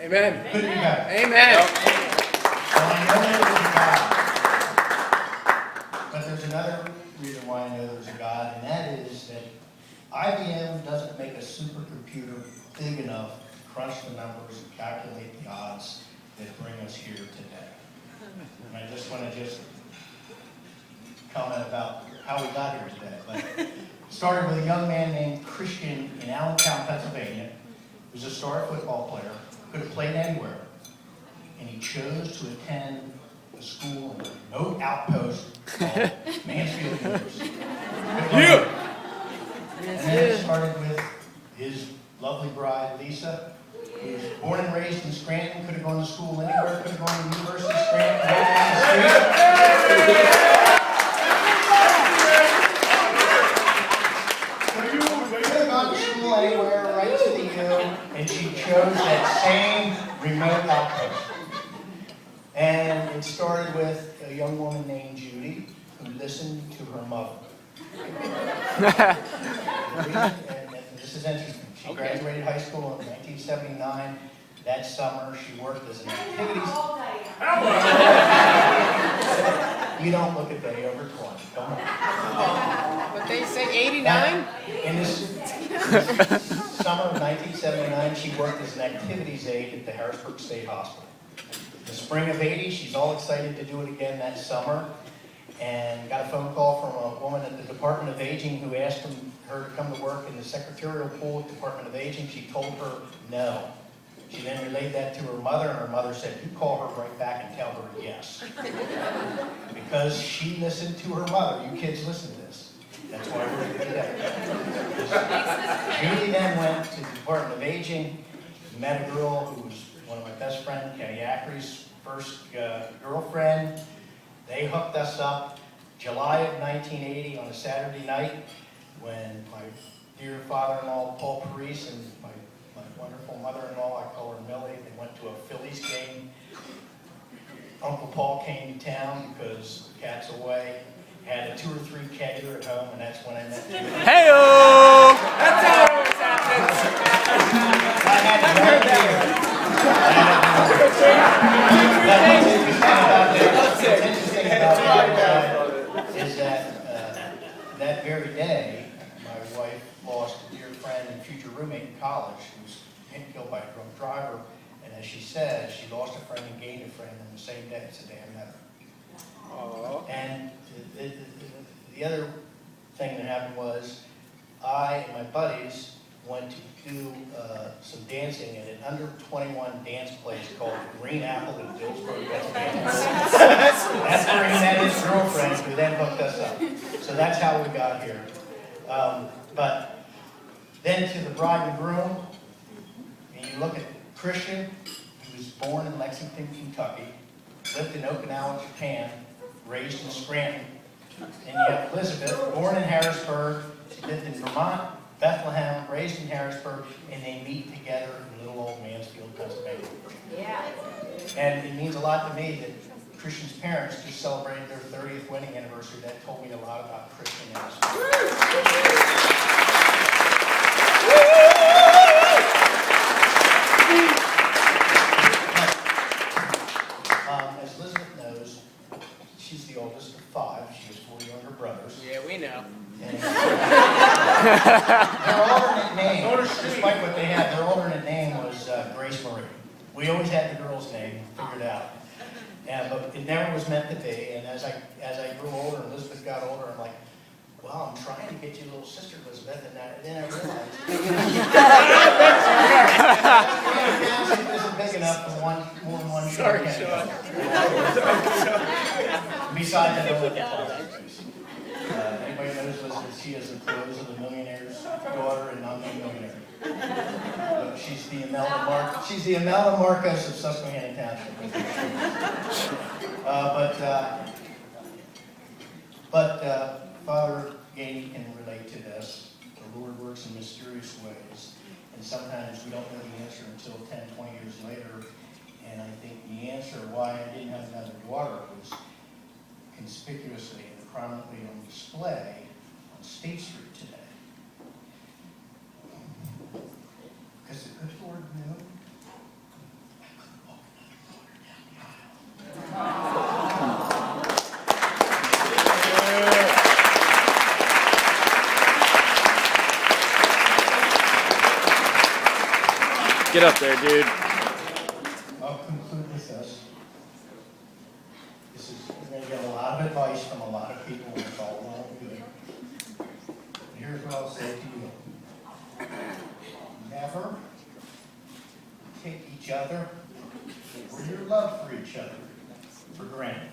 Amen. Good to be back. Amen. Well, I know there's a God, but there's another reason why I know there's a God, and that is that IBM doesn't make a supercomputer big enough to crunch the numbers and calculate the odds that bring us here today. And I just want to comment about how we got here today. But it started with a young man named Christian in Allentown, Pennsylvania. He was a star football player, could have played anywhere. And he chose to attend a school in a remote outpost called Mansfield University. And then it started with his lovely bride, Lisa, who was born and raised in Scranton, could have gone to school anywhere, could have gone to the University of Scranton, right down the street. Could have gone to school anywhere, right to the U, and she chose that same remote outpost. And it started with a young woman named Judy, who listened to her mother. And this is interesting. She graduated high school in 1979. That summer, she worked as an activities... You don't look a day over 20. Come on. But they say 89? In this summer of 1979, she worked as an activities aide at the Harrisburg State Hospital. In the spring of 80, she's all excited to do it again that summer, and got a phone call from a woman at the Department of Aging who asked her to come to work in the secretarial pool at the Department of Aging. She told her no. She then relayed that to her mother, and her mother said, "You call her right back and tell her yes." Because she listened to her mother. You kids listen to this. That's why we're here today. Judy then went to the Department of Aging, met a girl who was one of my best friends, Kenny Ackery's first girlfriend. They hooked us up July of 1980 on a Saturday night when my dear father-in-law, Paul Parise, and my wonderful mother-in-law, I call her Millie, they went to a Phillies game. Uncle Paul came to town because the cat's away, had a 2 or 3 kegger at home, and that's when I met you. Hey-oh! That's how it always happens. I had to work there. What's interesting about that is that that very day, my wife lost a dear friend and future roommate in college who was killed by a drunk driver. And as she said, she lost a friend and gained a friend in the same day. It's a day I met her. Aww. And the other thing that happened was I and my buddies went to do some dancing at an under-21 dance place called Green Apple in Dillsborough, Pennsylvania. That's where he met his girlfriend, who then hooked us up. So that's how we got here. But then to the bride and groom, and you look at Christian, who was born in Lexington, Kentucky, lived in Okinawa, Japan, raised in Scranton. And you have Elizabeth, born in Harrisburg, she lived in Vermont, Bethlehem, raised in Harrisburg, and they meet together in little old Mansfield, Pennsylvania. Yeah. And it means a lot to me that Christian's parents just celebrated their 30th wedding anniversary. That told me a lot about Christian and his family. As Elizabeth knows, she's the oldest of 5. She has 4 younger brothers. Yeah, we know. Their alternate name, despite what they had, their alternate name was Grace Marie. We always had the girl's name figured out, but it never was meant to be. And as I grew older and Elizabeth got older, I'm like, well, I'm trying to get you a little sister, Elizabeth, and then I realized it isn't big enough for more than one. Sorry, Sean. Besides, I don't live in anybody knows Elizabeth, she is the clothes of the millionaire's daughter and I'm a millionaire. She's the Imelda Marcos of Susquehanna Township. But Father Gady can relate to this. The Lord works in mysterious ways, and sometimes we don't know the answer until 10, 20 years later. And I think the answer why I didn't have another daughter was conspicuously and prominently on display on State Street today. Because the good Lord knew Get up there, dude. I'll conclude with this. You're going to get a lot of advice from a lot of people, and it's all well and good. And here's what I'll say to you. Never take each other or your love for each other for granted.